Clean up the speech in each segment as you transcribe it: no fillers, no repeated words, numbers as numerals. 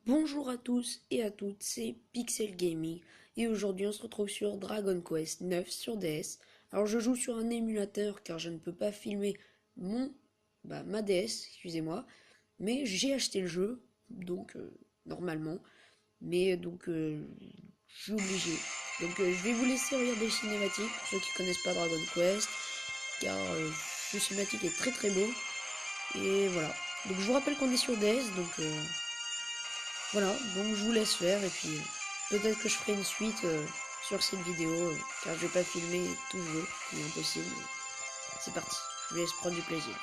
Bonjour à tous et à toutes, c'est Pixel Gaming et aujourd'hui on se retrouve sur Dragon Quest 9 sur DS. Alors je joue sur un émulateur car je ne peux pas filmer ma DS, excusez-moi, mais j'ai acheté le jeu, donc normalement, mais donc je suis obligé. Donc je vais vous laisser regarder le cinématique pour ceux qui connaissent pas Dragon Quest, car le cinématique est très très beau et voilà. Donc je vous rappelle qu'on est sur DS, donc voilà, donc je vous laisse faire et puis peut-être que je ferai une suite sur cette vidéo car je vais pas filmer tout le jeu, c'est impossible. C'est parti, je vous laisse prendre du plaisir.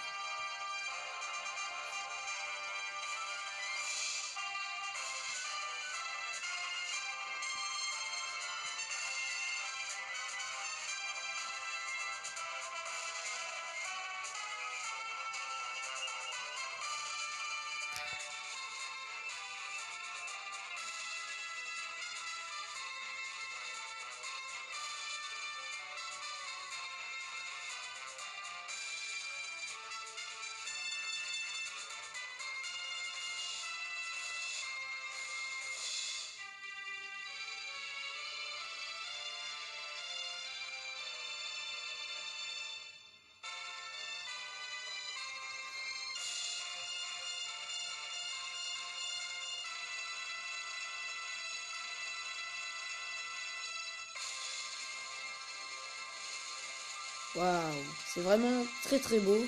Waouh, c'est vraiment très très beau.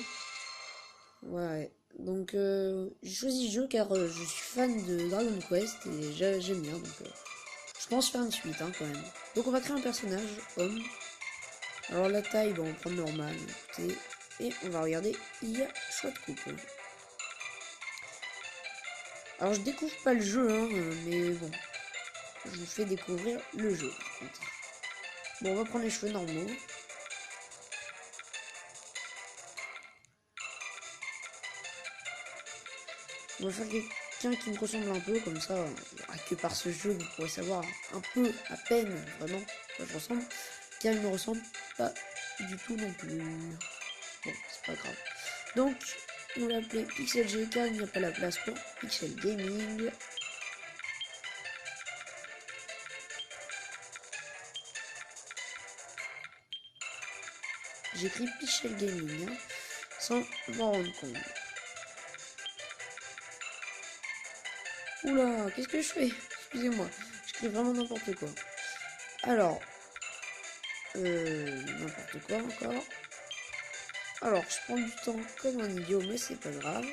Ouais, donc j'ai choisi ce jeu car je suis fan de Dragon Quest et j'aime bien, donc je pense faire une suite quand même. Donc on va créer un personnage, homme. Alors la taille, on va prendre normal, écoutez, et on va regarder, il y a choix de coupe. Alors je découvre pas le jeu, mais bon, je vous fais découvrir le jeu par contre. Bon, on va prendre les cheveux normaux. On va faire quelqu'un qui me ressemble un peu, comme ça, que par ce jeu, vous pourrez savoir un peu, à peine, vraiment, à quoi je ressemble. Car il ne ressemble pas du tout non plus. Bon, c'est pas grave. Donc, on va l'appeler Pixel G car il n'y a pas la place pour Pixel Gaming. J'écris Pixel Gaming, sans m'en rendre compte. Oula, qu'est-ce que je fais? Excusez-moi, j'écris vraiment n'importe quoi. Alors, n'importe quoi encore. Alors, je prends du temps comme un idiot, mais c'est pas grave.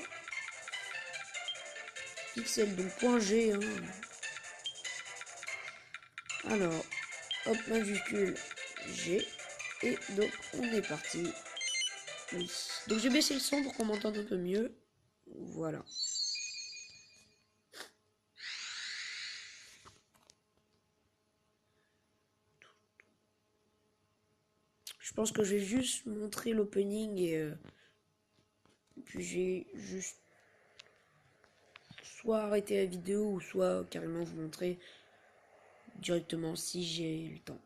Pixel, donc point G. Alors, hop, majuscule G. Et donc, on est parti. Oui. Donc, j'ai baissé le son pour qu'on m'entende un peu mieux. Voilà. Je pense que je vais juste montrer l'opening et puis j'ai juste soit arrêter la vidéo ou soit carrément vous montrer directement si j'ai le temps.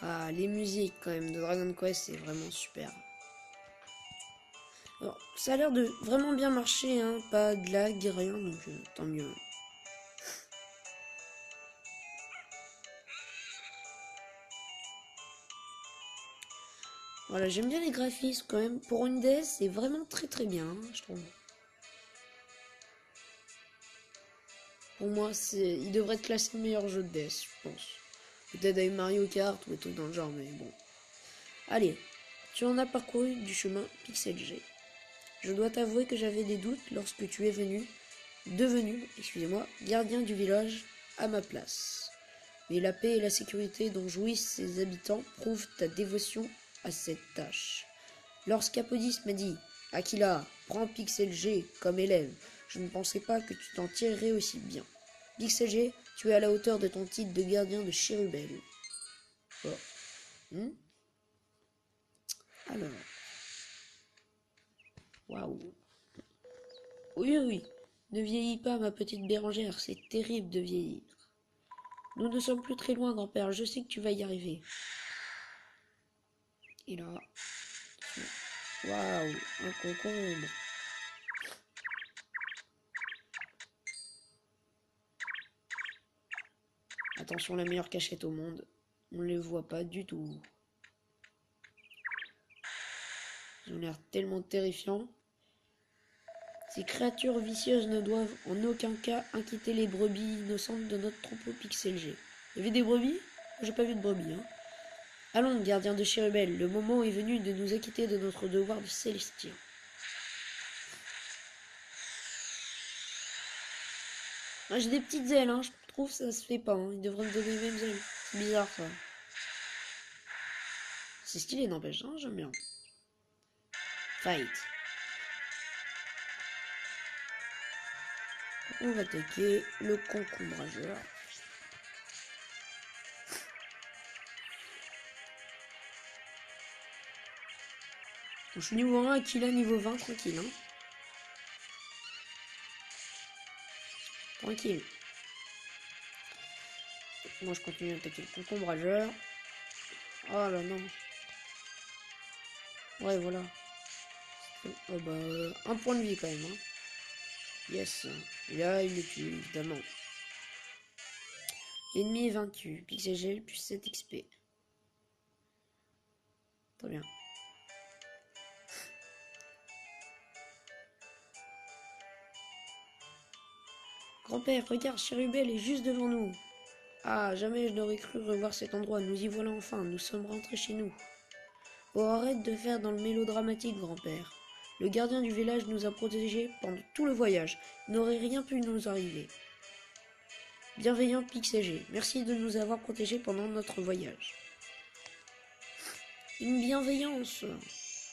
Ah, les musiques quand même de Dragon Quest, c'est vraiment super. Alors, ça a l'air de vraiment bien marcher, pas de lag, rien, donc tant mieux. Voilà, j'aime bien les graphismes quand même. Pour une DS, c'est vraiment très très bien, je trouve. Pour moi, il devrait être classé meilleur jeu de DS, je pense. Peut-être avec Mario Kart ou des trucs dans le genre, mais bon. Allez, tu en as parcouru du chemin Pixel G. je dois t'avouer que j'avais des doutes lorsque tu es devenu, excusez-moi, gardien du village à ma place. Mais la paix et la sécurité dont jouissent ses habitants prouvent ta dévotion à cette tâche. Lorsqu'Apodis m'a dit « Aquila, prends Pixel G comme élève », je ne pensais pas que tu t'en tirerais aussi bien. Pixel G, tu es à la hauteur de ton titre de gardien de Chérubel. Oh. Alors. Waouh. Oui, oui. Ne vieillis pas, ma petite Bérangère, c'est terrible de vieillir. Nous ne sommes plus très loin, grand-père, je sais que tu vas y arriver. Et là... Waouh, un concombre. Attention, la meilleure cachette au monde. On ne les voit pas du tout. Ils ont l'air tellement terrifiants. Ces créatures vicieuses ne doivent en aucun cas inquiéter les brebis innocentes de notre troupeau Pixel G. Vous avez des brebis? J'ai pas vu de brebis, hein. Allons, gardien de Chérubel, le moment est venu de nous acquitter de notre devoir de Célestien. Ah, j'ai des petites ailes, hein. Je trouve que ça se fait pas, hein. Ils devraient me donner les mêmes ailes. C'est bizarre, ça. C'est stylé, n'empêche, hein. J'aime bien. Fight. On va attaquer le concombrageur. Je suis niveau 1, Aquila niveau 20, tranquille. Hein. Tranquille. Moi je continue à attaquer le concombrageur. Oh là non. Ouais, voilà. Oh bah, un point de vie quand même. Hein. Yes. Et là, il le tue, évidemment. Ennemi est vaincu. Pixel G plus 7 XP. Très bien. Grand-père, regarde, Chérubel est juste devant nous. Ah, jamais je n'aurais cru revoir cet endroit. Nous y voilà enfin. Nous sommes rentrés chez nous. Oh, arrête de faire dans le mélodramatique, grand-père. Le gardien du village nous a protégés pendant tout le voyage. Il n'aurait rien pu nous arriver. Bienveillant Pixel G, merci de nous avoir protégés pendant notre voyage. Une bienveillance.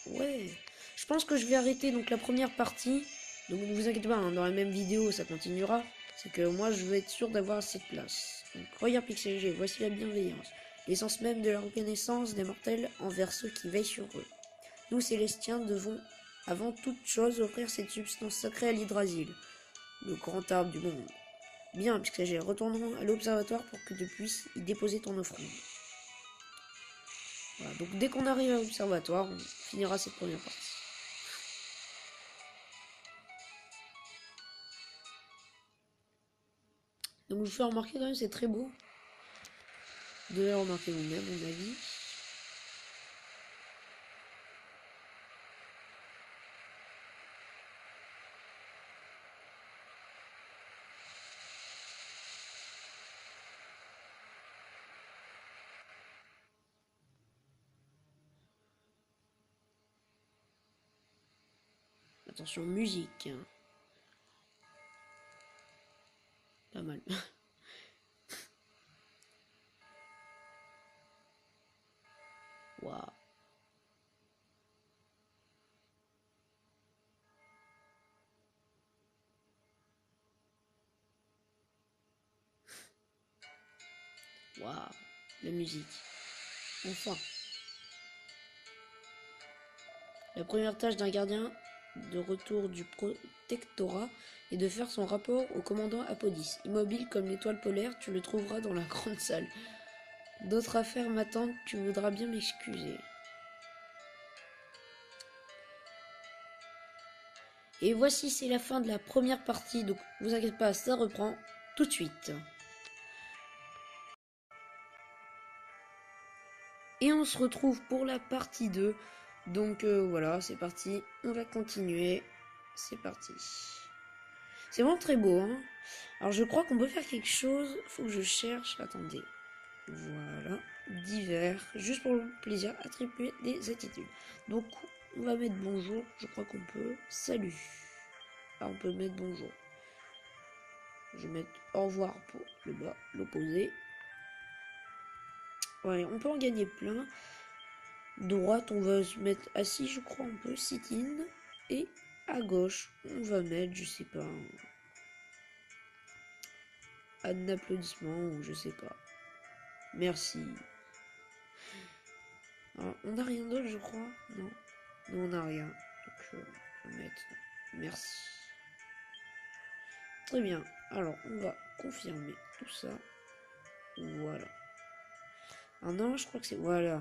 Ouais. Je pense que je vais arrêter donc la première partie. Donc ne vous inquiétez pas, hein, dans la même vidéo ça continuera. C'est que moi je veux être sûr d'avoir assez de place. Donc regarde Pixel G, voici la bienveillance. L'essence même de la reconnaissance des mortels envers ceux qui veillent sur eux. Nous, Célestiens, devons, avant toute chose, offrir cette substance sacrée à l'Hydrasil, le grand arbre du monde. Bien, Pixel G, retournons à l'observatoire pour que tu puisses y déposer ton offrande. Voilà, donc dès qu'on arrive à l'observatoire, on finira cette première partie. Donc je vous fais remarquer quand même, c'est très beau. Vous devez remarquer vous-même, à mon avis. Attention, musique. Pas mal. Waouh. Waouh. La musique. Enfin. La première tâche d'un gardien de retour du protectorat est de faire son rapport au commandant Apodis. Immobile comme l'étoile polaire, tu le trouveras dans la grande salle. D'autres affaires m'attendent, tu voudras bien m'excuser. Et voici, c'est la fin de la première partie, donc vous inquiétez pas, ça reprend tout de suite. Et on se retrouve pour la partie 2. Donc voilà, c'est parti, on va continuer. C'est parti. C'est vraiment très beau, hein. Alors je crois qu'on peut faire quelque chose, faut que je cherche, attendez. Voilà, divers, juste pour le plaisir, attribuer des attitudes. Donc on va mettre bonjour. Je crois qu'on peut. Salut. Ah, on peut mettre bonjour. Je vais mettre au revoir pour le bas, l'opposé. Ouais, on peut en gagner plein. Droite, on va se mettre assis, je crois, on peut sit-in. Et à gauche, on va mettre, je sais pas, un applaudissement ou je sais pas. Merci. Alors, on n'a rien d'autre, je crois. Non, non, on n'a rien. Donc, je vais mettre merci. Très bien. Alors, on va confirmer tout ça. Voilà. Ah non, je crois que c'est... Voilà.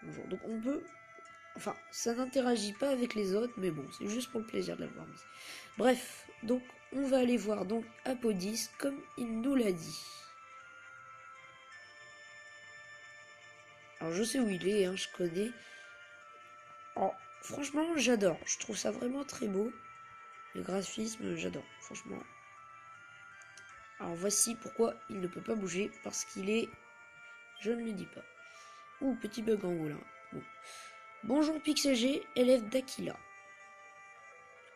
Bonjour. Donc, on peut... Enfin, ça n'interagit pas avec les autres, mais bon, c'est juste pour le plaisir de l'avoir mis. Bref, donc, on va aller voir donc Apodis comme il nous l'a dit. Alors, je sais où il est, hein, je connais. Alors, franchement, j'adore. Je trouve ça vraiment très beau. Le graphisme, j'adore, franchement. Alors, voici pourquoi il ne peut pas bouger. Parce qu'il est... Je ne le dis pas. Ouh, petit bug en haut, là. Bon. Bonjour Pixel G, élève d'Aquila.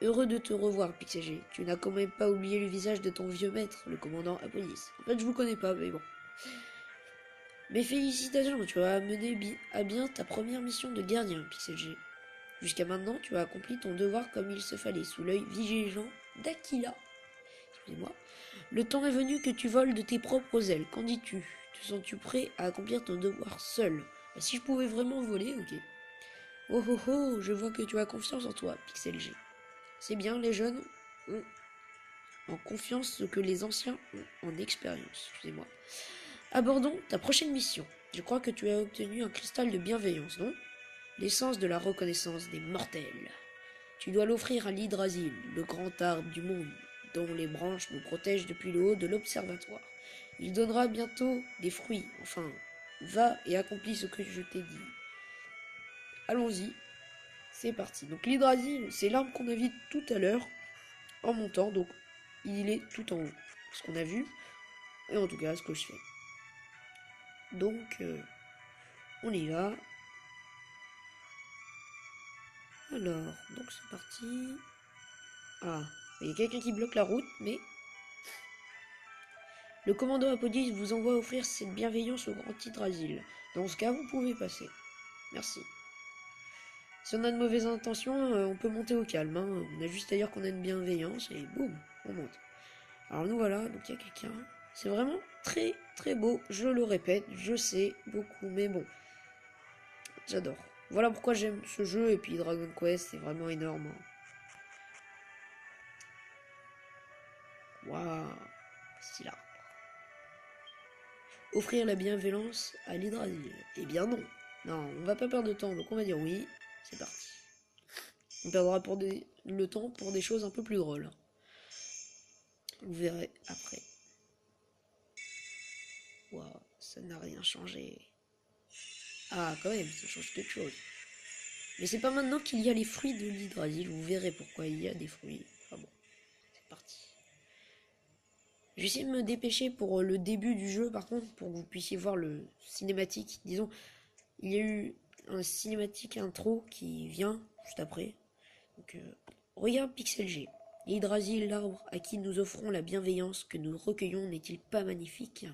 Heureux de te revoir, Pixel G. Tu n'as quand même pas oublié le visage de ton vieux maître, le commandant Apodis. En fait, je vous connais pas, mais bon. Mes félicitations, tu as mené à bien ta première mission de gardien, Pixel G. Jusqu'à maintenant, tu as accompli ton devoir comme il se fallait, sous l'œil vigilant d'Aquila. Excusez-moi. Le temps est venu que tu voles de tes propres ailes. Qu'en dis-tu? Te sens-tu prêt à accomplir ton devoir seul? Si je pouvais vraiment voler, ok. Oh oh oh, je vois que tu as confiance en toi, Pixel G. C'est bien, les jeunes ont en confiance ce que les anciens ont en expérience. Excusez-moi. Abordons ta prochaine mission. Je crois que tu as obtenu un cristal de bienveillance, non? L'essence de la reconnaissance des mortels. Tu dois l'offrir à l'Hydrasil, le grand arbre du monde, dont les branches nous protègent depuis le haut de l'observatoire. Il donnera bientôt des fruits. Enfin, va et accomplis ce que je t'ai dit. Allons-y. C'est parti. Donc l'Hydrasil, c'est l'arbre qu'on a vu tout à l'heure en montant. Donc il est tout en haut. Ce qu'on a vu. Et en tout cas, ce que je fais. Donc, on y va. Alors, donc c'est parti. Ah, il y a quelqu'un qui bloque la route, mais... Le commandant Apodis vous envoie offrir cette bienveillance au grand Hydrasil. Dans ce cas, vous pouvez passer. Merci. Si on a de mauvaises intentions, on peut monter au calme. Hein. On a juste à dire qu'on a une bienveillance et boum, on monte. Alors nous voilà, donc il y a quelqu'un. C'est vraiment très très beau, je le répète, je sais beaucoup, mais bon, j'adore. Voilà pourquoi j'aime ce jeu, et puis Dragon Quest, c'est vraiment énorme. Waouh, c'est là. Offrir la bienveillance à l'Hydrasil. Eh bien non. Non, on va pas perdre de temps, donc on va dire oui. C'est parti. On perdra le temps pour des choses un peu plus drôles. Vous verrez après. Waouh, ça n'a rien changé. Ah, quand même, ça change quelque chose. Mais c'est pas maintenant qu'il y a les fruits de l'Hydrasil. Vous verrez pourquoi il y a des fruits. Enfin bon, c'est parti. Je vais essayer de me dépêcher pour le début du jeu, par contre, pour que vous puissiez voir le cinématique. Disons, il y a eu un cinématique intro qui vient juste après. Donc, regarde Pixel G. Hydrasil, l'arbre à qui nous offrons la bienveillance que nous recueillons, n'est-il pas magnifique?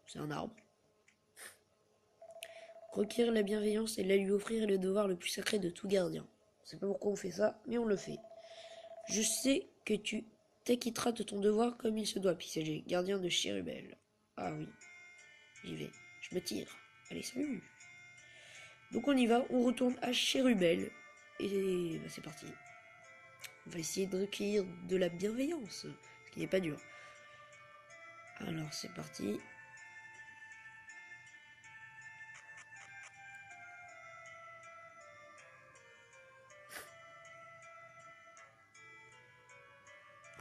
C'est un arbre. Requérir la bienveillance et la lui offrir est le devoir le plus sacré de tout gardien. Je sais pas pourquoi on fait ça, mais on le fait. Je sais que tu t'acquitteras de ton devoir comme il se doit, Pixel G, gardien de Chérubel. Ah oui, j'y vais. Je me tire. Allez, salut. Donc on y va, on retourne à Chérubel. Et bah, c'est parti. On va essayer de recueillir de la bienveillance, ce qui n'est pas dur. Alors c'est parti.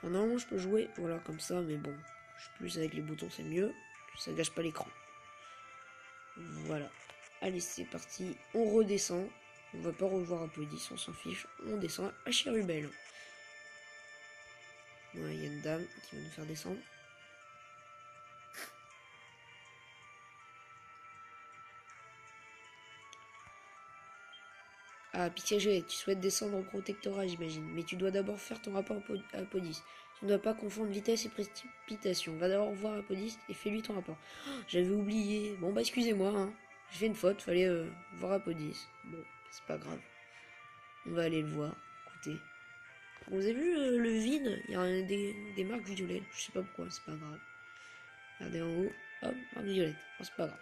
Ah non, je peux jouer, voilà, comme ça, mais bon, je suis plus avec les boutons, c'est mieux. Ça gâche pas l'écran. Voilà. Allez, c'est parti. On redescend. On va pas revoir Apodis, on s'en fiche. On descend à Chérubel. Ouais, il y a une dame qui va nous faire descendre. Ah, Pixel, tu souhaites descendre au protectorat, j'imagine. Mais tu dois d'abord faire ton rapport à Apodis. Tu ne dois pas confondre vitesse et précipitation. Va d'abord voir Apodis et fais-lui ton rapport. Oh, j'avais oublié. Bon, bah, excusez-moi, hein. J'ai fait une faute, fallait voir Apodis. Bon, c'est pas grave. On va aller le voir. Écoutez. Vous avez vu le vide? Il y a des marques violettes. Je sais pas pourquoi, c'est pas grave. Regardez en haut. Hop, marque violette. Bon, c'est pas grave.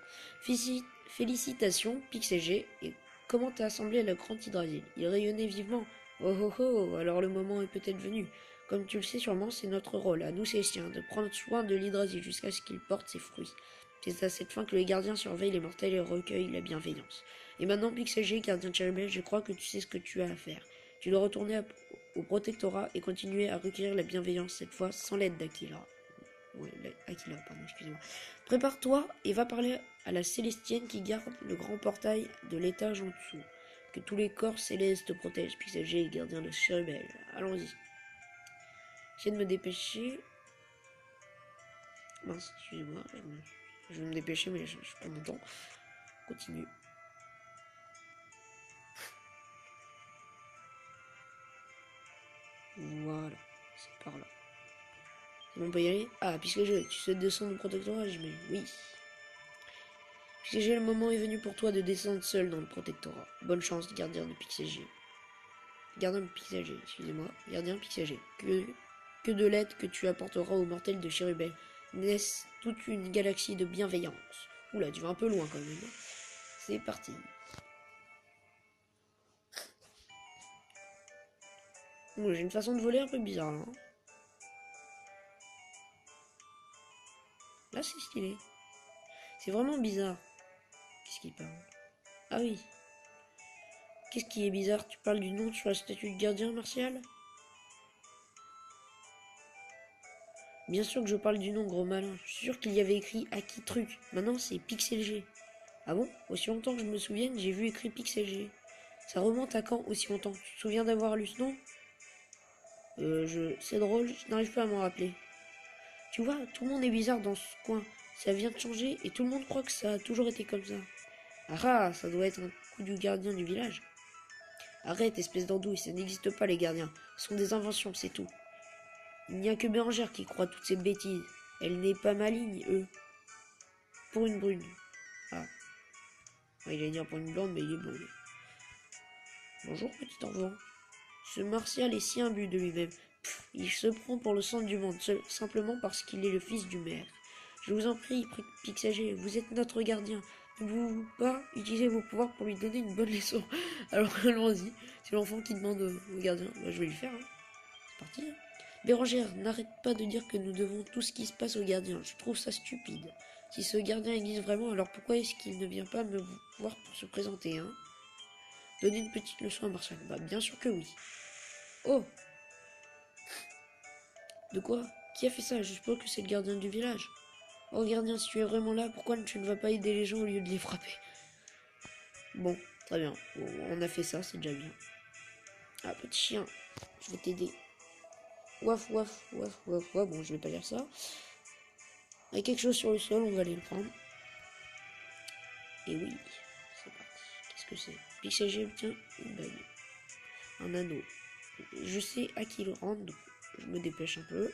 Félicitations, Pixel et comment t'as assemblé le grand hydrasil? Il rayonnait vivement. Oh oh oh, alors le moment est peut-être venu. Comme tu le sais sûrement, c'est notre rôle, à nous Célestiens, de prendre soin de l'hydrasil jusqu'à ce qu'il porte ses fruits. C'est à cette fin que les gardiens surveillent les mortels et recueillent la bienveillance. Et maintenant, Pixel, gardien de Cherubel, je crois que tu sais ce que tu as à faire. Tu dois retourner au protectorat et continuer à recueillir la bienveillance, cette fois sans l'aide d'Aquila. Ouais, Aquila, pardon, excusez-moi. Prépare-toi et va parler à la Célestienne qui garde le grand portail de l'étage en dessous. Que tous les corps célestes te protègent, Pixel, gardien de Cherubel. Allons-y. J'essaie de me dépêcher. Mince, excusez-moi. Je vais me dépêcher, mais je prends mon temps. Continue. Voilà, c'est par là. C'est bon, on peut y aller? Ah, puisque tu souhaites descendre au protectorat, j'imagine. Oui. Puisque le moment est venu pour toi de descendre seul dans le protectorat. Bonne chance, gardien de Pixel. Gardien Pixel, excusez-moi. Gardien Pixel. Que de l'aide que tu apporteras aux mortels de Cherubel. Naisse toute une galaxie de bienveillance. Oula, tu vas un peu loin quand même. C'est parti. J'ai une façon de voler un peu bizarre. Hein. Là, c'est stylé. C'est vraiment bizarre. Qu'est-ce qu'il parle? Ah oui. Qu'est-ce qui est bizarre? Tu parles du nom sur la statue de gardien martial? Bien sûr que je parle du nom, gros malin. Je suis sûr qu'il y avait écrit Aki Truc. Maintenant, c'est Pixel G. Ah bon? Aussi longtemps que je me souvienne, j'ai vu écrit Pixel G. Ça remonte à quand aussi longtemps? Tu te souviens d'avoir lu ce nom? C'est drôle, je n'arrive pas à m'en rappeler. Tu vois, tout le monde est bizarre dans ce coin. Ça vient de changer et tout le monde croit que ça a toujours été comme ça. Ah, ça doit être un coup du gardien du village. Arrête, espèce d'andouille, ça n'existe pas les gardiens. Ce sont des inventions, c'est tout. Il n'y a que Bérangère qui croit toutes ces bêtises. Elle n'est pas maligne, eux. Pour une brune. Ah. Il allait dire pour une blonde, mais il est blond. Bonjour, petit enfant. Ce martial est si imbu de lui-même. Il se prend pour le centre du monde, simplement parce qu'il est le fils du maire. Je vous en prie, Pixagé, vous êtes notre gardien. Ne pouvez pas utiliser vos pouvoirs pour lui donner une bonne leçon. Alors allons-y. C'est l'enfant qui demande au gardien. Bah, je vais lui faire. Hein. C'est parti. Hein. Bérangère, n'arrête pas de dire que nous devons tout ce qui se passe au gardien. Je trouve ça stupide. Si ce gardien existe vraiment, alors pourquoi est-ce qu'il ne vient pas me voir pour se présenter, hein? Donner une petite leçon à Martial. Bah, bien sûr que oui. Oh! De quoi? Qui a fait ça? Je suppose que c'est le gardien du village. Oh, gardien, si tu es vraiment là, pourquoi tu ne vas pas aider les gens au lieu de les frapper? Bon, très bien. Bon, on a fait ça, c'est déjà bien. Ah, petit chien, je vais t'aider. Waf, waf, waf, waf, waf. Bon, je vais pas lire ça. Il y a quelque chose sur le sol, on va aller le prendre. Et oui, c'est parti. Qu'est-ce que c'est? Pixel obtient une bague. Un anneau. Je sais à qui le rendre, donc je me dépêche un peu.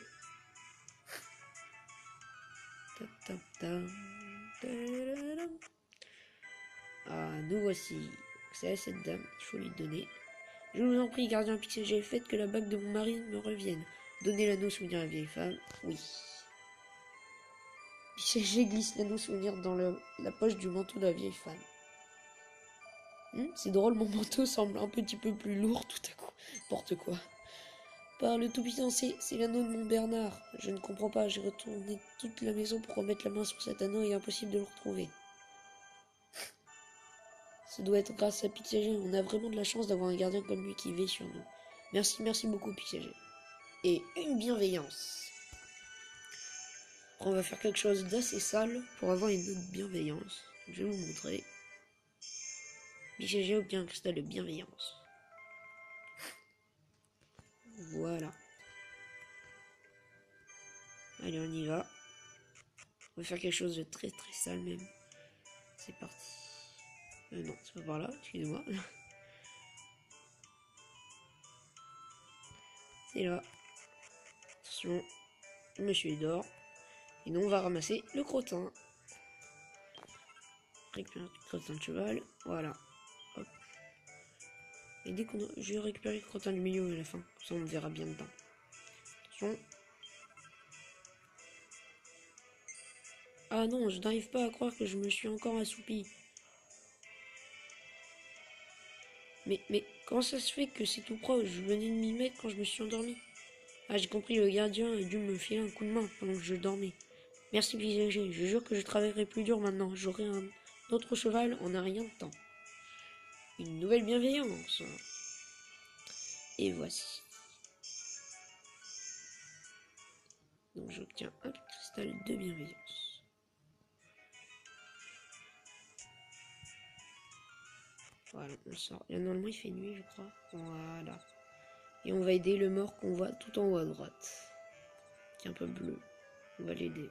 Ah, nous voici. C'est à cette dame, il faut lui donner. Je vous en prie, gardien Pixel, faites que la bague de mon mari me revienne. Donnez l'anneau souvenir à la vieille femme. Oui. Pixel glisse l'anneau souvenir dans la poche du manteau de la vieille femme. C'est drôle, mon manteau semble un petit peu plus lourd tout à coup. N'importe quoi. Par le Tout-Puissant, c'est l'anneau de mon Bernard. Je ne comprends pas, j'ai retourné toute la maison pour remettre la main sur cet anneau et impossible de le retrouver. Ça doit être grâce à Pixel. On a vraiment de la chance d'avoir un gardien comme lui qui veille sur nous. Merci beaucoup Pixel. Et une bienveillance. On va faire quelque chose d'assez sale pour avoir une autre bienveillance. Je vais vous montrer. Pixel obtient un cristal de bienveillance. Voilà. Allez, on y va. On va faire quelque chose de très très sale même. C'est parti. Non, c'est pas par là, excusez-moi. rester là. Attention, monsieur dort. Et nous, on va ramasser le crottin. Récupérer le crottin de cheval. Voilà. Hop. Et dès qu'on a... Je vais récupérer le crottin du milieu à la fin. Comme ça, on verra bien dedans. Attention. Ah non, je n'arrive pas à croire que je me suis encore assoupi. Mais comment ça se fait que c'est tout proche? Je venais de m'y mettre quand je me suis endormi. Ah, j'ai compris, le gardien a dû me filer un coup de main pendant que je dormais. Merci PG, je jure que je travaillerai plus dur maintenant. J'aurai un autre cheval en un rien de temps. Une nouvelle bienveillance. Et voici. Donc j'obtiens un cristal de bienveillance. Voilà, on sort. Là, normalement, il fait nuit, je crois. Voilà. Et on va aider le mort qu'on voit tout en haut à droite. Qui est un peu bleu. On va l'aider.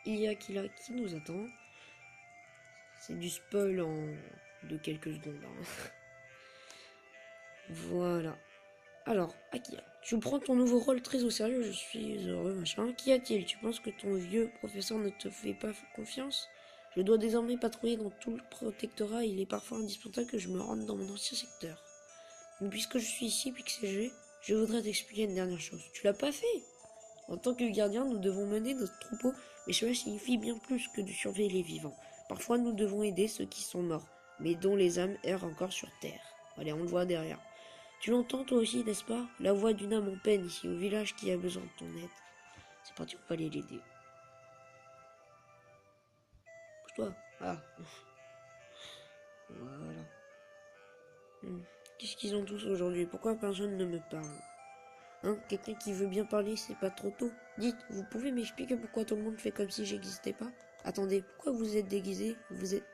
Il y a qui là qui nous attend. C'est du spoil de quelques secondes. Hein. Voilà. Alors, Akia, tu prends ton nouveau rôle très au sérieux, je suis heureux, machin. Qu'y a-t-il? Tu penses que ton vieux professeur ne te fait pas confiance? Je dois désormais patrouiller dans tout le protectorat et il est parfois indispensable que je me rende dans mon ancien secteur. Mais puisque je suis ici, PixelG, je voudrais t'expliquer une dernière chose. Tu l'as pas fait? En tant que gardien, nous devons mener notre troupeau, mais cela signifie bien plus que de surveiller les vivants. Parfois, nous devons aider ceux qui sont morts, mais dont les âmes errent encore sur terre. Allez, on le voit derrière. Tu l'entends toi aussi, n'est-ce pas? La voix d'une âme en peine ici au village qui a besoin de ton aide. C'est parti, on va aller l'aider. Pousse-toi. Ah. Voilà. Qu'est-ce qu'ils ont tous aujourd'hui? Pourquoi personne ne me parle? Hein? Quelqu'un qui veut bien parler, c'est pas trop tôt. Dites, vous pouvez m'expliquer pourquoi tout le monde fait comme si j'existais pas? Attendez, pourquoi vous êtes déguisé? Vous êtes...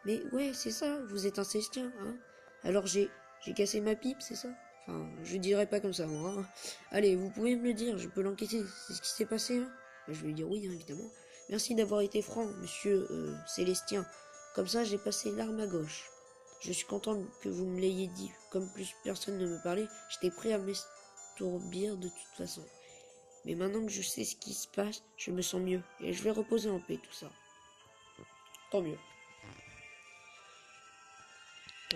Mais ouais, c'est ça, vous êtes un cestien, hein? Alors j'ai cassé ma pipe, c'est ça? Enfin, je dirais pas comme ça, moi. Hein. Allez, vous pouvez me le dire, je peux l'enquêter. C'est ce qui s'est passé, hein? Je vais lui dire oui, hein, évidemment. Merci d'avoir été franc, monsieur Célestien. Comme ça, j'ai passé l'arme à gauche. Je suis content que vous me l'ayez dit. Comme plus personne ne me parlait, j'étais prêt à m'estourbir de toute façon. Mais maintenant que je sais ce qui se passe, je me sens mieux. Et je vais reposer en paix, tout ça. Tant mieux.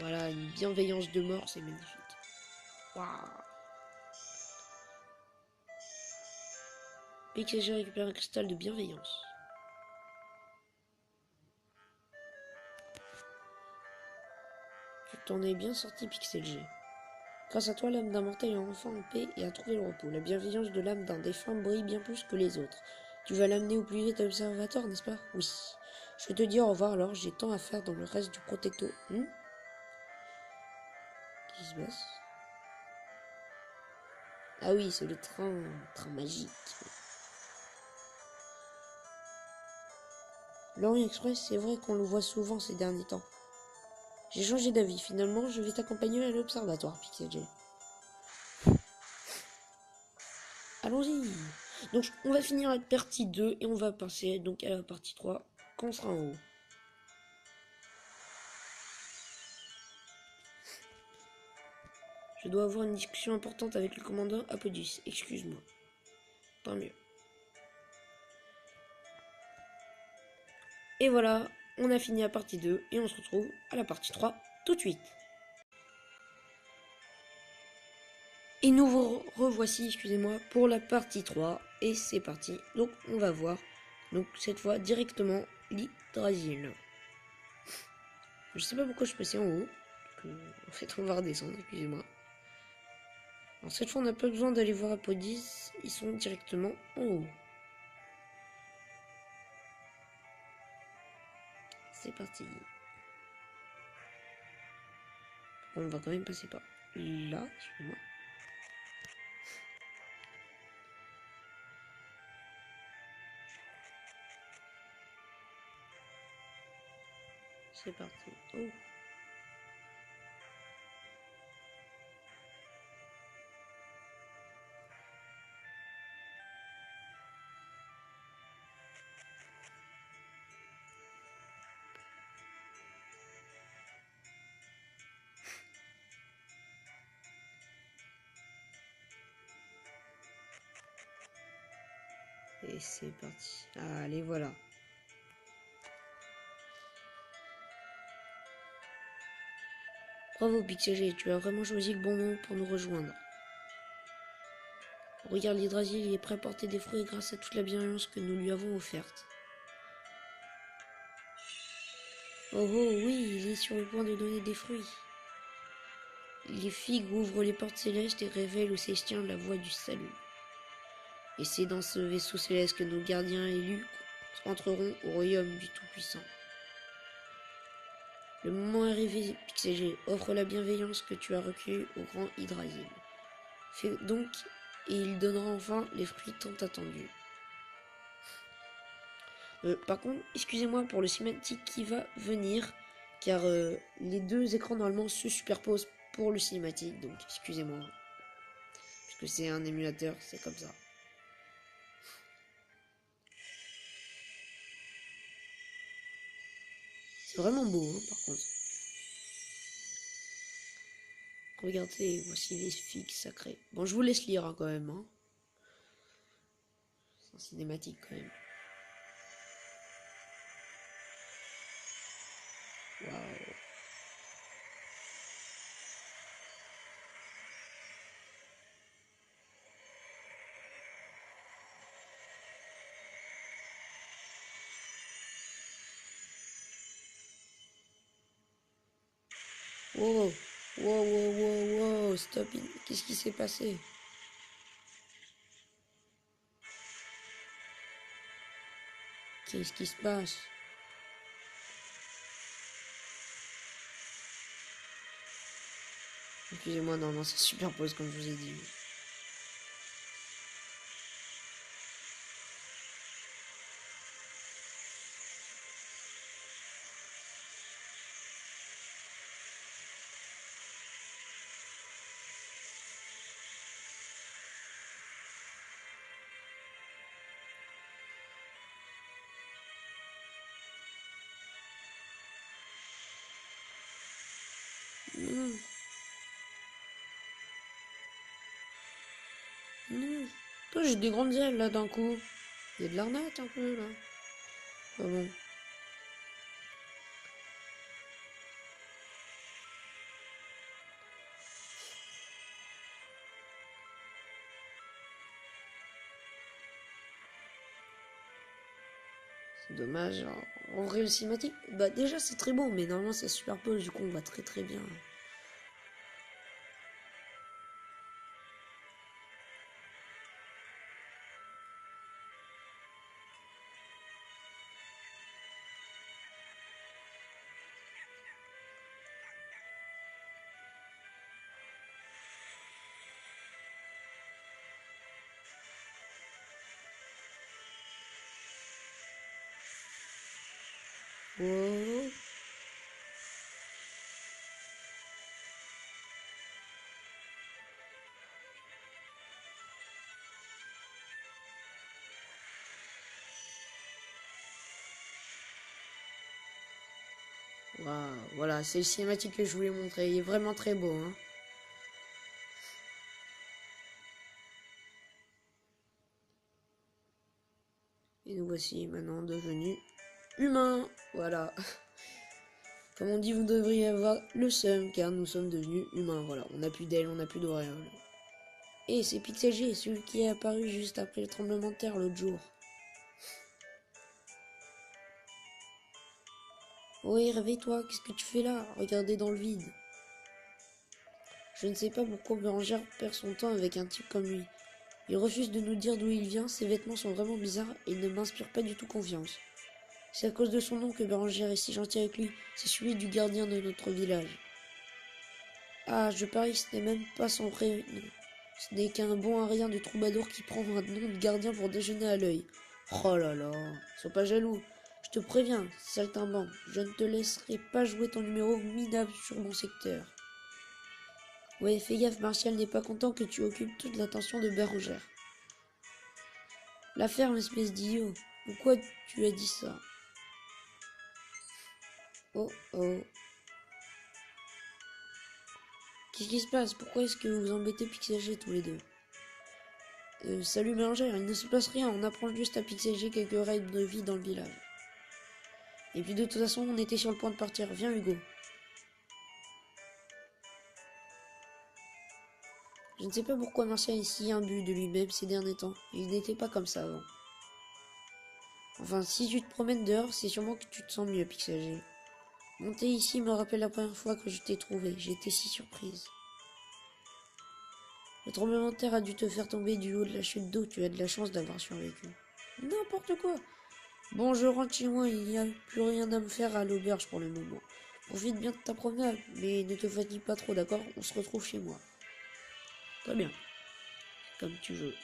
Voilà, une bienveillance de mort, c'est magnifique. Waouh. PixelG récupère un cristal de bienveillance. Tu t'en es bien sorti, PixelG. Grâce à toi, l'âme d'un mortel est enfin en paix et a trouvé le repos. La bienveillance de l'âme d'un défunt brille bien plus que les autres. Tu vas l'amener au plus vite à l'observatoire, n'est-ce pas? Oui. Je te dis au revoir alors, j'ai tant à faire dans le reste du protecto. Qu'est-ce qui se passe? Ah oui, c'est le train magique. L'Orient Express, c'est vrai qu'on le voit souvent ces derniers temps. J'ai changé d'avis, finalement, je vais t'accompagner à l'observatoire, PixelG. Allons-y. Donc, on va finir la partie 2 et on va passer donc à la partie 3 quand on sera en haut. Je dois avoir une discussion importante avec le commandant Apodus. Excuse-moi. Tant mieux. Et voilà, on a fini la partie 2 et on se retrouve à la partie 3 tout de suite. Et nous vous revoici, excusez-moi, pour la partie 3. Et c'est parti. Donc on va voir, donc cette fois directement l'Hydrasil. Je sais pas pourquoi je suis passé en haut. En fait on va redescendre, excusez-moi. Alors cette fois on n'a pas besoin d'aller voir Apodis, ils sont directement en haut. C'est parti. On va quand même passer par là, excusez-moi. C'est parti. Oh. Et c'est parti. Allez, voilà. Bravo Pixel, tu as vraiment choisi le bon moment pour nous rejoindre. Regarde l'Hydrasil, il est prêt à porter des fruits grâce à toute la bienveillance que nous lui avons offerte. Oh oh oui, il est sur le point de donner des fruits. Les figues ouvrent les portes célestes et révèlent aux Célestiens la voie du salut. Et c'est dans ce vaisseau céleste que nos gardiens élus entreront au royaume du Tout-Puissant. Le moment est arrivé, Pixel, offre la bienveillance que tu as recueillie au grand Hydrasil. Fais donc, et il donnera enfin les fruits tant attendus. Par contre, excusez-moi pour le cinématique qui va venir, car les deux écrans normalement se superposent pour le cinématique, donc excusez-moi. Puisque c'est un émulateur, c'est comme ça. C'est vraiment beau, hein, par contre. Regardez, voici les figues sacrées. Bon, je vous laisse lire hein, quand même. Hein. C'est un cinématique quand même. Waouh. Wow, wow, wow, wow, wow, stop. Qu'est-ce qui s'est passé? Qu'est-ce qui se passe? Excusez-moi, non, ça superpose comme je vous ai dit. Non, non. Toi, j'ai des grandes ailes là d'un coup. Il y a de l'arnaque un peu là. Ah bon. C'est dommage. En vrai, le cinématique, bah déjà c'est très beau, mais normalement ça superpose, du coup on voit très très bien. Wow. Waouh. Voilà, c'est le cinématique que je voulais montrer. Il est vraiment très beau. Hein. Et nous voici maintenant devenus humains. Voilà. Comme on dit, vous devriez avoir le seum, car nous sommes devenus humains. Voilà, on n'a plus d'ailes, on n'a plus d'auréoles. Et c'est Pixel G, celui qui est apparu juste après le tremblement de terre l'autre jour. Oui, réveille-toi, qu'est-ce que tu fais là? Regardez dans le vide. Je ne sais pas pourquoi Bérangère perd son temps avec un type comme lui. Il refuse de nous dire d'où il vient, ses vêtements sont vraiment bizarres et il ne m'inspire pas du tout confiance. C'est à cause de son nom que Bérangère est si gentil avec lui, c'est celui du gardien de notre village. Ah, je parie que ce n'est même pas son vrai nom. Ce n'est qu'un bon à rien de troubadour qui prend un nom de gardien pour déjeuner à l'œil. Oh là là, sois pas jaloux. Je te préviens, saltimbanque, je ne te laisserai pas jouer ton numéro minable sur mon secteur. Ouais, fais gaffe, Martial n'est pas content que tu occupes toute l'attention de Bérangère. La ferme, espèce d'idiot. Pourquoi tu as dit ça? Oh oh. Qu'est-ce qui se passe? Pourquoi est-ce que vous vous embêtez Pixel tous les deux? Salut Bérangère, il ne se passe rien, on apprend juste à Pixel quelques règles de vie dans le village. Et puis de toute façon, on était sur le point de partir. Viens Hugo. Je ne sais pas pourquoi Martial est si imbu de lui-même ces derniers temps. Il n'était pas comme ça avant. Enfin, si tu te promènes dehors, c'est sûrement que tu te sens mieux, Pixel. Monter ici me rappelle la première fois que je t'ai trouvé. J'étais si surprise. Le tremblement de terre a dû te faire tomber du haut de la chute d'eau. Tu as de la chance d'avoir survécu. N'importe quoi. Bon, je rentre chez moi. Il n'y a plus rien à me faire à l'auberge pour le moment. Profite bien de ta promenade, mais ne te fatigue pas trop, d'accord? On se retrouve chez moi. Très bien. Comme tu veux.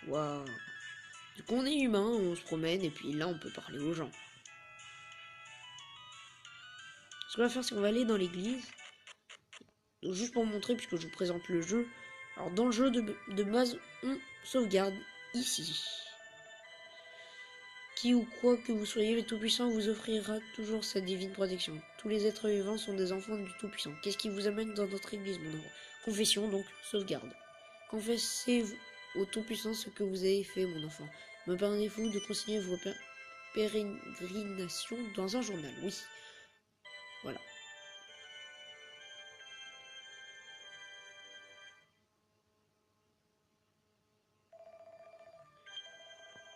Waouh. Du coup, on est humain, on se promène, et puis là, on peut parler aux gens. Ce qu'on va faire, c'est qu'on va aller dans l'église. Donc, juste pour vous montrer, puisque je vous présente le jeu. Alors, dans le jeu de base, on sauvegarde ici. Qui ou quoi que vous soyez, le Tout-Puissant vous offrira toujours sa divine protection. Tous les êtres vivants sont des enfants du Tout-Puissant. Qu'est-ce qui vous amène dans notre église, mon enfant? Confession, donc, sauvegarde. Confessez-vous au Tout-Puissant ce que vous avez fait, mon enfant. Me permettez-vous de consigner vos pérégrinations dans un journal? Oui. Voilà.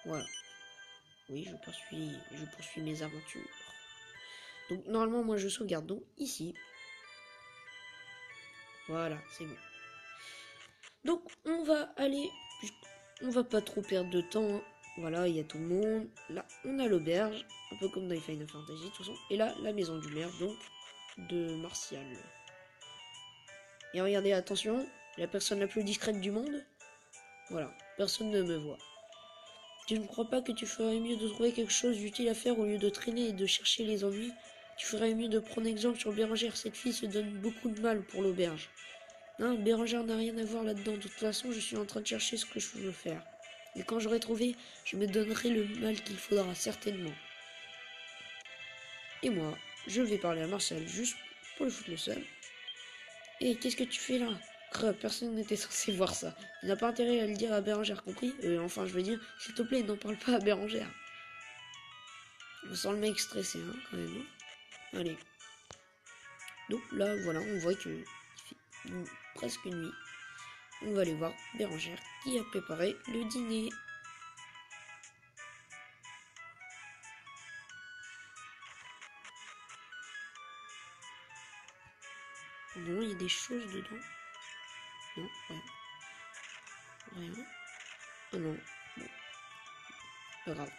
Voilà. Oui, je poursuis mes aventures. Donc, normalement, moi, je sauvegarde donc ici. Voilà, c'est bon. Donc, on va aller... On va pas trop perdre de temps. Hein. Voilà, il y a tout le monde. Là, on a l'auberge. Un peu comme dans Final Fantasy, de toute façon. Et là, la maison du maire, donc, de Martial. Et regardez, attention, la personne la plus discrète du monde. Voilà, personne ne me voit. Tu ne crois pas que tu ferais mieux de trouver quelque chose d'utile à faire au lieu de traîner et de chercher les ennuis? Tu ferais mieux de prendre exemple sur Bérangère. Cette fille se donne beaucoup de mal pour l'auberge. Non, Bérangère n'a rien à voir là-dedans. De toute façon, je suis en train de chercher ce que je veux faire. Et quand j'aurai trouvé, je me donnerai le mal qu'il faudra, certainement. Et moi, je vais parler à Martial juste pour le foutre le seul. Et qu'est-ce que tu fais là? Creux, personne n'était censé voir ça. Il n'a pas intérêt à le dire à Bérangère, compris? Enfin, je veux dire, s'il te plaît, n'en parle pas à Bérangère. On sent le mec stressé, hein, quand même. Hein. Allez. Donc là, voilà, on voit que il fait presque nuit. On va aller voir Bérangère qui a préparé le dîner. Non, il y a des choses dedans. Non, rien. Rien. Ah non. Bon, pas grave.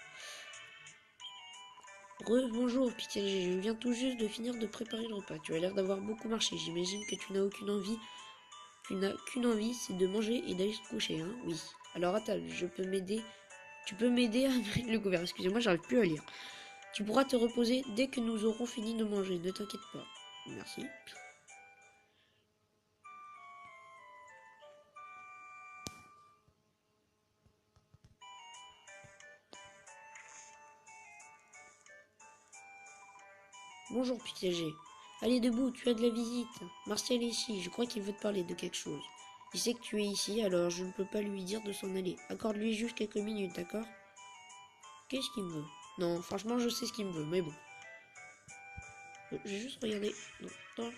Bonjour, Pitié, je viens tout juste de finir de préparer le repas. Tu as l'air d'avoir beaucoup marché. J'imagine que tu n'as aucune envie. Tu n'as qu'une envie, c'est de manger et d'aller se coucher, hein? Oui. Alors à table, je peux m'aider. Tu peux m'aider à mettre le couvert. Excusez-moi, j'arrive plus à lire. Tu pourras te reposer dès que nous aurons fini de manger. Ne t'inquiète pas. Merci. Bonjour, Pitié. Allez, debout, tu as de la visite. Martial est ici, je crois qu'il veut te parler de quelque chose. Il sait que tu es ici, alors je ne peux pas lui dire de s'en aller. Accorde-lui juste quelques minutes, d'accord? Qu'est-ce qu'il me veut? Non, franchement, je sais ce qu'il me veut, mais bon. Je vais juste regarder. Donc, dans le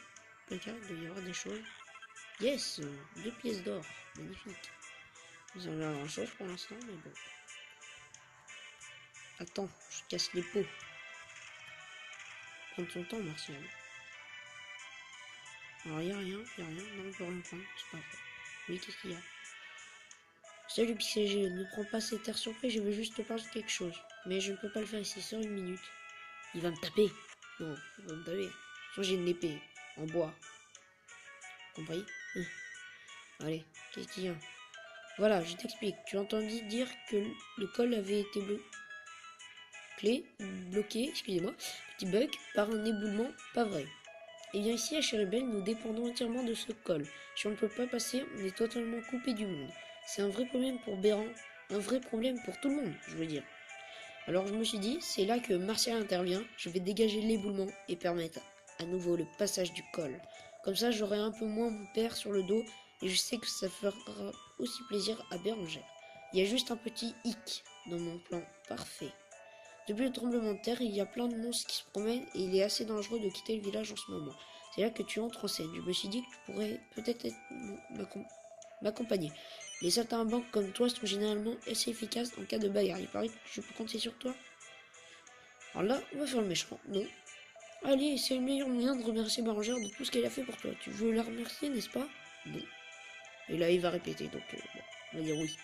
placard, il doit y avoir des choses. Yes, 2 pièces d'or. Magnifique. Ils ont l'air grand chose pour l'instant, mais bon. Attends, je casse les pots. Prendre son temps, Martial. Alors, y a rien. Non, on peut rien prendre, c'est pas vrai. Oui, qu'est-ce qu'il y a? Salut PCG, ne prends pas cet air surpris, je veux juste te parler de quelque chose. Mais je ne peux pas le faire ici, sors une minute. Il va me taper. Non, il va me taper. Soit j'ai une épée, en bois. Compris? Allez, qu'est-ce qu'il y a? Voilà, je t'explique. Tu as entendu dire que le col avait été bloqué, excusez-moi, petit bug, par un éboulement, pas vrai. Et bien ici à Cherubel, nous dépendons entièrement de ce col. Si on ne peut pas passer, on est totalement coupé du monde. C'est un vrai problème pour Béran, un vrai problème pour tout le monde, je veux dire. Alors je me suis dit, c'est là que Martial intervient, je vais dégager l'éboulement et permettre à nouveau le passage du col. Comme ça, j'aurai un peu moins mon père sur le dos et je sais que ça fera aussi plaisir à Bérangère. Il y a juste un petit hic dans mon plan parfait. Depuis le tremblement de terre, il y a plein de monstres qui se promènent et il est assez dangereux de quitter le village en ce moment. C'est là que tu entres en scène. Je me suis dit que tu pourrais peut-être m'accompagner. Les saltimbanques comme toi sont généralement assez efficaces en cas de bagarre. Il paraît que je peux compter sur toi. Alors là, on va faire le méchant. Non. Allez, c'est le meilleur moyen de remercier Bérangère de tout ce qu'elle a fait pour toi. Tu veux la remercier, n'est-ce pas? Non. Et là, il va répéter, donc bon, on va dire oui.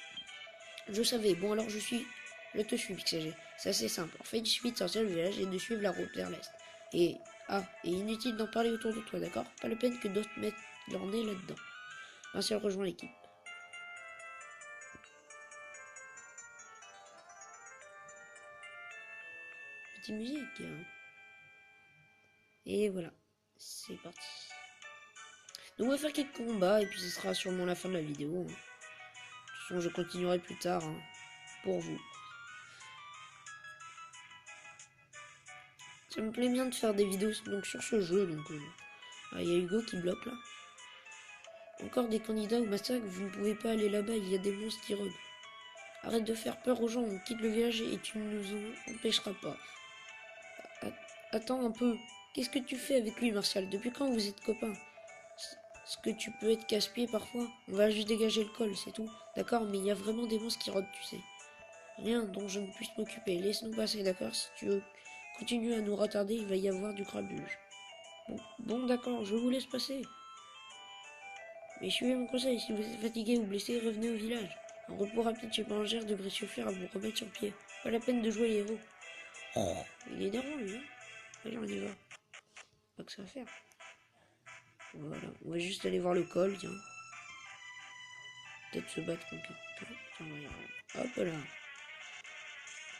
Je savais. Bon, alors je te suis, Pixel. C'est assez simple. En fait, il suffit de sortir du village et de suivre la route vers l'est. Et inutile d'en parler autour de toi, d'accord? Pas la peine que d'autres mettent leur nez là-dedans. Martial rejoint l'équipe. Petite musique. Hein. Et voilà, c'est parti. Donc on va faire quelques combats et puis ce sera sûrement la fin de la vidéo. Hein. De toute façon, je continuerai plus tard hein, pour vous. Ça me plaît bien de faire des vidéos donc sur ce jeu. Donc, il y a Hugo qui bloque là. Encore des candidats au massacre, vous ne pouvez pas aller là-bas, il y a des monstres qui rôdent. Arrête de faire peur aux gens, on quitte le village et tu ne nous en empêcheras pas. Attends un peu, qu'est-ce que tu fais avec lui, Martial? Depuis quand vous êtes copains? Est-ce que tu peux être casse-pied parfois? On va juste dégager le col, c'est tout. D'accord, mais il y a vraiment des monstres qui rôdent, tu sais. Rien dont je ne puisse m'occuper. Laisse-nous passer, d'accord? Si tu veux continuer à nous retarder, il va y avoir du grabuge. Bon d'accord, je vous laisse passer. Mais suivez mon conseil, si vous êtes fatigué ou blessé, revenez au village. Un repos rapide chez Bérangère devrait suffire à vous remettre sur pied. Pas la peine de jouer les héros. Oh, il est énervant lui, hein? Allez, on y va. Pas que ça à faire. Voilà, on va juste aller voir le col, tiens. Peut-être se battre contre quelqu'un. Tiens, regarde. Hop là.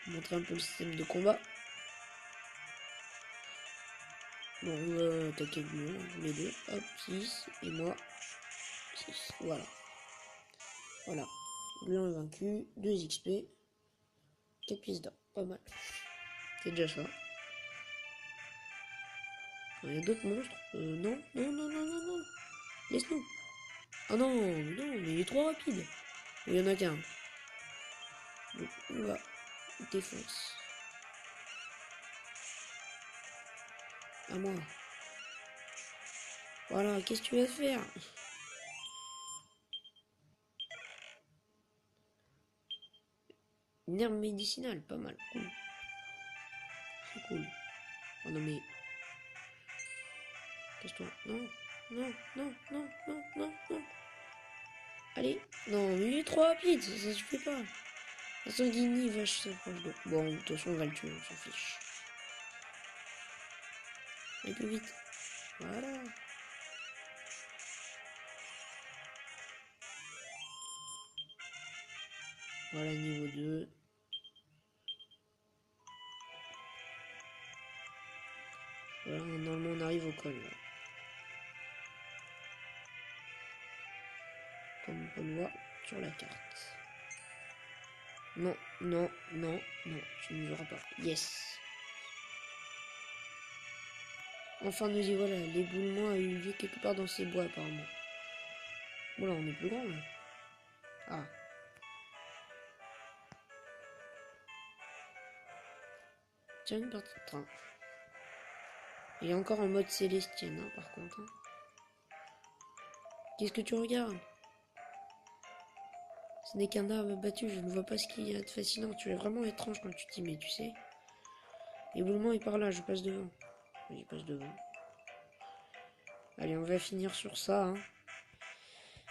Montrer un peu le système de combat. Bon, on va attaquer le les deux. Hop, 6. Et moi, 6. Voilà. Voilà. Lui on est vaincu. 2 XP. 4 pièces d'or. Pas mal. C'est déjà ça. Il y a d'autres monstres. Non. Laisse-nous. Ah non, mais il est trop rapide. Il y en a qu'un. Donc, on va. Défonce. À moi. Voilà, qu'est-ce que tu vas faire? Une herbe médicinale, pas mal. Cool. C'est cool. Oh non mais... Casse-toi. Non. Allez. Non, mais il est trop rapide, ça se fait pas. La sanguinie vache s'approche de... Bon, de toute façon, on va le tuer, on s'en fiche. Allez plus vite. Voilà. Voilà, niveau 2. Voilà, normalement, on arrive au col, là. Comme on peut le voir sur la carte. Non, tu ne verras pas. Yes. Enfin, nous y voilà. L'éboulement a eu lieu quelque part dans ces bois, apparemment. Oula, on est plus grand, là. Ah. Tiens, une partie de train. Il est encore en mode célestien, hein, par contre. Hein. Qu'est-ce que tu regardes? Ce n'est qu'un arbre battu, je ne vois pas ce qu'il y a de fascinant. Tu es vraiment étrange quand tu t'y mets, tu sais. L'éboulement est par là, je passe devant. Je passe devant. Allez, on va finir sur ça. Hein.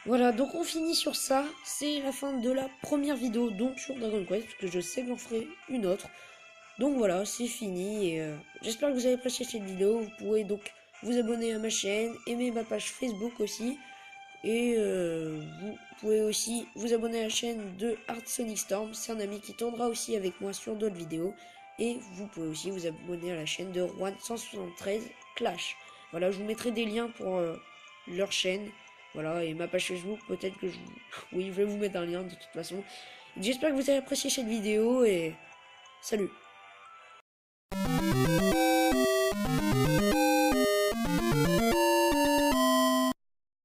Voilà, donc on finit sur ça. C'est la fin de la première vidéo, donc sur Dragon Quest, parce que je sais que j'en ferai une autre. Donc voilà, c'est fini. Et j'espère que vous avez apprécié cette vidéo. Vous pouvez donc vous abonner à ma chaîne, aimer ma page Facebook aussi. Et vous pouvez aussi vous abonner à la chaîne de Art Sonic Storm. C'est un ami qui tournera aussi avec moi sur d'autres vidéos. Et vous pouvez aussi vous abonner à la chaîne de Juan173 Clash. Voilà, je vous mettrai des liens pour leur chaîne. Voilà, et ma page Facebook, peut-être que oui, je vais vous mettre un lien de toute façon. J'espère que vous avez apprécié cette vidéo et salut!